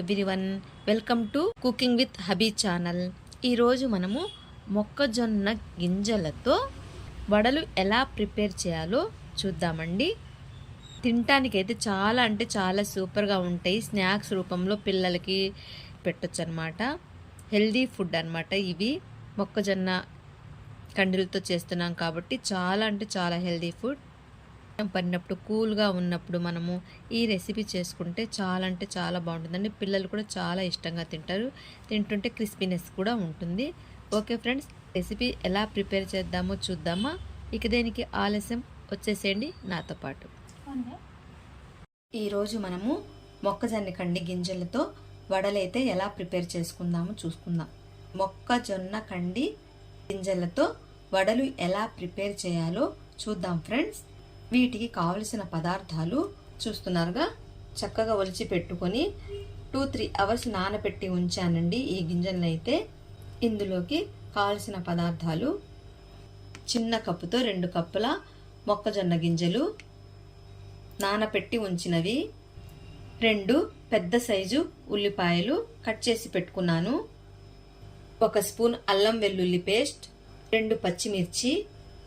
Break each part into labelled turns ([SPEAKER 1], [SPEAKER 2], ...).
[SPEAKER 1] Everyone, welcome to cooking with hubby channel. ఈరోజు మనము మొక్కజొన్న గింజలతో వడలు ఎలా ప్రిపేర్ చేయాలో చూద్దామండి. తినటానికైతే చాలా అంటే చాలా సూపర్గా ఉంటాయి. స్నాక్స్ రూపంలో పిల్లలకి పెట్టొచ్చు అనమాట. హెల్దీ ఫుడ్ అనమాట. ఇవి మొక్కజొన్న కండులతో చేస్తున్నాం కాబట్టి చాలా అంటే చాలా హెల్దీ ఫుడ్. పడినప్పుడు కూల్గా ఉన్నప్పుడు మనము ఈ రెసిపీ చేసుకుంటే చాలా అంటే చాలా బాగుంటుందండి. పిల్లలు కూడా చాలా ఇష్టంగా తింటారు. తింటుంటే క్రిస్పీనెస్ కూడా ఉంటుంది. ఓకే ఫ్రెండ్స్, రెసిపీ ఎలా ప్రిపేర్ చేద్దామో చూద్దామా? ఇక దేనికి ఆలస్యం, వచ్చేసేయండి నాతో పాటు. ఈరోజు మనము మొక్కజొన్న కండి గింజలతో వడలైతే ఎలా ప్రిపేర్ చేసుకుందామో చూసుకుందాం. మొక్కజొన్న కండి గింజలతో వడలు ఎలా ప్రిపేర్ చేయాలో చూద్దాం ఫ్రెండ్స్. వీటికి కావలసిన పదార్థాలు చూస్తున్నారుగా. చక్కగా ఒలిచి పెట్టుకొని 2-3 అవర్స్ నానబెట్టి ఉంచానండి ఈ గింజలను అయితే. ఇందులోకి కావలసిన పదార్థాలు: చిన్న కప్పుతో 2 కప్పుల మొక్కజొన్న గింజలు నానబెట్టి ఉంచినవి, 2 పెద్ద సైజు ఉల్లిపాయలు కట్ చేసి పెట్టుకున్నాను, 1 స్పూన్ అల్లం వెల్లుల్లి పేస్ట్, 2 పచ్చిమిర్చి,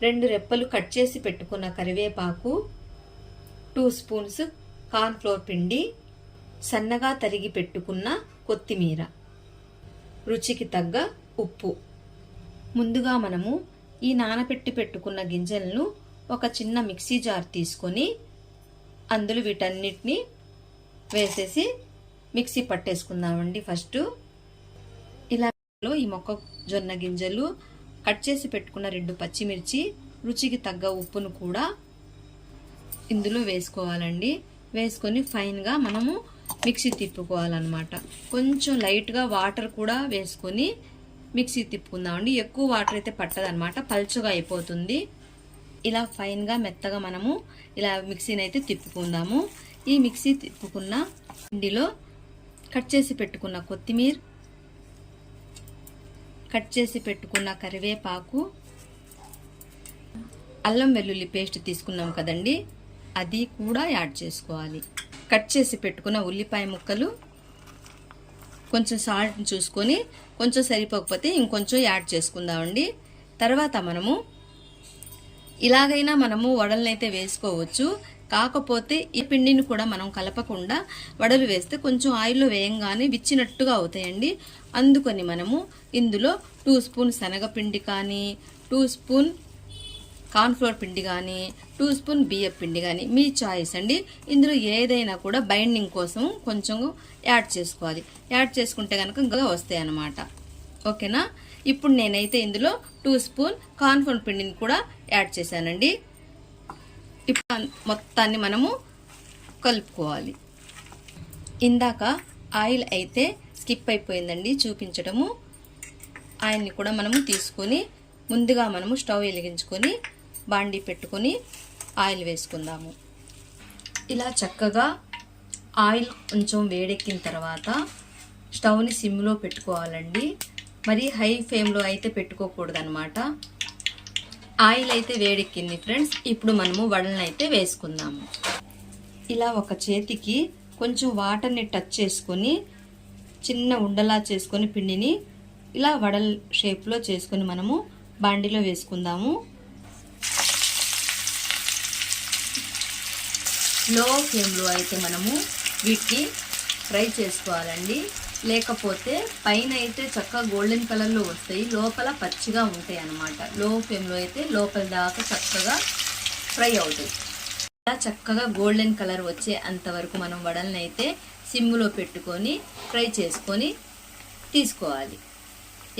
[SPEAKER 1] 2 రెప్పలు కట్ చేసి పెట్టుకున్న కరివేపాకు, 2 స్పూన్స్ కార్న్ ఫ్లోర్ పిండి, సన్నగా తరిగి పెట్టుకున్న కొత్తిమీర, రుచికి తగ్గ ఉప్పు. ముందుగా మనము ఈ నానబెట్టి పెట్టుకున్న గింజలను ఒక చిన్న మిక్సీ జార్ తీసుకొని అందులో వీటన్నిటిని వేసేసి మిక్సీ పట్టేసుకుందామండి. ఫస్ట్ ఇలా ఈ మొక్కజొన్న గింజలు, కట్ చేసి పెట్టుకున్న 2 పచ్చిమిర్చి, రుచికి తగ్గ ఉప్పును కూడా ఇందులో వేసుకోవాలండి. వేసుకొని ఫైన్గా మనము మిక్సీ తిప్పుకోవాలన్నమాట. కొంచెం లైట్గా వాటర్ కూడా వేసుకొని మిక్సీ తిప్పుకుందామండి. ఎక్కువ వాటర్ అయితే పట్టదనమాట, పల్చగా అయిపోతుంది. ఇలా ఫైన్గా మెత్తగా మనము ఇలా మిక్సీని అయితే తిప్పుకుందాము. ఈ మిక్సీ తిప్పుకున్న పిండిలో కట్ చేసి పెట్టుకున్న కొత్తిమీర, కట్ చేసి పెట్టుకున్న కరివేపాకు, అల్లం వెల్లుల్లి పేస్ట్ తీసుకున్నాం కదండి, అది కూడా యాడ్ చేసుకోవాలి. కట్ చేసి పెట్టుకున్న ఉల్లిపాయ ముక్కలు, కొంచెం సాల్ట్ చూసుకొని, కొంచెం సరిపోకపోతే ఇంకొంచెం యాడ్ చేసుకుందామండి. తర్వాత మనము ఇలాగైనా మనము వడలనైతే వేసుకోవచ్చు. కాకపోతే ఈ పిండిని కూడా మనం కలపకుండా వడలు వేస్తే కొంచెం ఆయిల్లో వేయంగానే విచ్చినట్టుగా అవుతాయండి. అందుకని మనము ఇందులో 2 స్పూన్ శనగపిండి కానీ, 2 స్పూన్ కార్న్ఫ్లోర్ పిండి కానీ, 2 స్పూన్ బియ్యం పిండి కానీ, మీ చాయిస్ అండి. ఇందులో ఏదైనా కూడా బైండింగ్ కోసం కొంచెం యాడ్ చేసుకోవాలి. యాడ్ చేసుకుంటే కనుక వస్తాయి అన్నమాట. ఓకేనా? ఇప్పుడు నేనైతే ఇందులో 2 స్పూన్ కార్న్ఫ్లోర్ పిండిని కూడా యాడ్ చేశానండి. ఇప్పుడు మొత్తాన్ని మనము కలుపుకోవాలి. ఇందాక ఆయిల్ అయితే స్కిప్ అయిపోయిందండి చూపించడము. ఆయిల్ని కూడా మనము తీసుకొని ముందుగా మనము స్టవ్ వెలిగించుకొని బాండీ పెట్టుకొని ఆయిల్ వేసుకుందాము. ఇలా చక్కగా ఆయిల్ కొంచెం వేడెక్కిన తర్వాత స్టవ్ని సిమ్లో పెట్టుకోవాలండి. మరి హై ఫ్లేమ్లో అయితే పెట్టుకోకూడదు అనమాట. ఆయిల్ అయితే వేడెక్కింది ఫ్రెండ్స్. ఇప్పుడు మనము వడలను అయితే వేసుకుందాము. ఇలా ఒక చేతికి కొంచెం వాటర్ని టచ్ చేసుకొని చిన్న ఉండలా చేసుకొని పిండిని ఇలా వడల షేప్లో చేసుకొని మనము బాండీలో వేసుకుందాము. లో ఫ్లేమ్లో అయితే మనము వీటిని ఫ్రై చేసుకోవాలండి. లేకపోతే పైన అయితే చక్కగా గోల్డెన్ కలర్లో వస్తాయి, లోపల పచ్చిగా ఉంటాయి అన్నమాట. లో ఫ్లేమ్లో అయితే లోపల దాకా చక్కగా ఫ్రై అవుతాయి. ఇలా చక్కగా గోల్డెన్ కలర్ వచ్చే అంతవరకు మనం వడలను అయితే సిమ్లో పెట్టుకొని ఫ్రై చేసుకొని తీసుకోవాలి.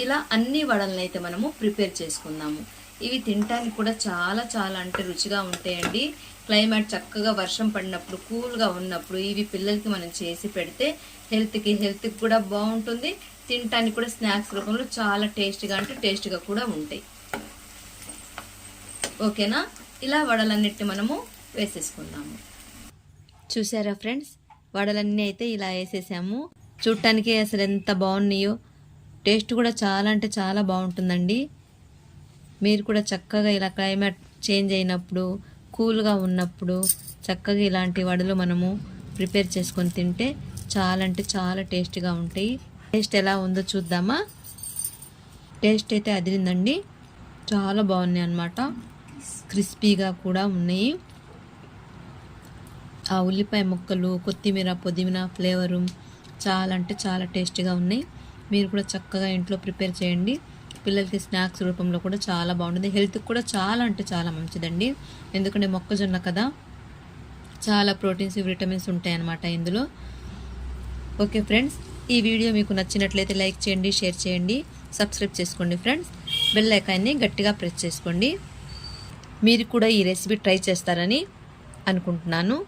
[SPEAKER 1] ఇలా అన్ని వడలను అయితే మనము ప్రిపేర్ చేసుకుందాము. ఇవి తినడానికి కూడా చాలా చాలా అంటే రుచిగా ఉంటాయండి. క్లైమేట్ చక్కగా వర్షం పడినప్పుడు, కూల్గా ఉన్నప్పుడు ఇవి పిల్లలకి మనం చేసి పెడితే హెల్త్కి కూడా బాగుంటుంది. తినడానికి కూడా స్నాక్స్ రూపంలో చాలా టేస్టీగా అంటే టేస్టీగా కూడా ఉంటాయి. ఓకేనా? ఇలా వడలన్నిటిని మనము వేసేసుకుందాము. చూసారా ఫ్రెండ్స్, వడలన్నీ అయితే ఇలా వేసేసాము. చూడటానికి అసలు ఎంత బాగున్నాయో, టేస్ట్ కూడా చాలా అంటే చాలా బాగుంటుందండి. మీరు కూడా చక్కగా ఇలా క్లైమేట్ చేంజ్ అయినప్పుడు, కూల్గా ఉన్నప్పుడు చక్కగా ఇలాంటి వడలు మనము ప్రిపేర్ చేసుకొని తింటే చాలా అంటే చాలా టేస్టీగా ఉంటాయి. టేస్ట్ ఎలా ఉందో చూద్దామా? టేస్ట్ అయితే అదిరిందండి, చాలా బాగున్నాయి అన్నమాట. క్రిస్పీగా కూడా ఉన్నాయి. ఆ ఉల్లిపాయ ముక్కలు, కొత్తిమీర, పుదీనా ఫ్లేవరు చాలా అంటే చాలా టేస్టీగా ఉన్నాయి. మీరు కూడా చక్కగా ఇంట్లో ప్రిపేర్ చేయండి. పిల్లలకి స్నాక్స్ రూపంలో కూడా చాలా బాగుంటుంది. హెల్త్కి కూడా చాలా అంటే చాలా మంచిదండి. ఎందుకంటే మొక్కజొన్న కదా, చాలా ప్రోటీన్స్, విటమిన్స్ ఉంటాయి అన్నమాట ఇందులో. ఓకే ఫ్రెండ్స్, ఈ వీడియో మీకు నచ్చినట్లయితే లైక్ చేయండి, షేర్ చేయండి, సబ్స్క్రైబ్ చేసుకోండి ఫ్రెండ్స్. బెల్ ఐకాన్ని గట్టిగా ప్రెస్ చేసుకోండి. మీరు కూడా ఈ రెసిపీ ట్రై చేస్తారని అనుకుంటున్నాను.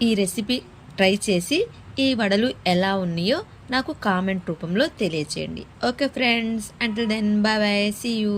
[SPEAKER 1] ఈ రెసిపీ ట్రై చేసి ఈ వడలు ఎలా ఉన్నాయో నాకు కామెంట్ రూపంలో తెలియచేయండి. Okay friends, until then bye bye, see you.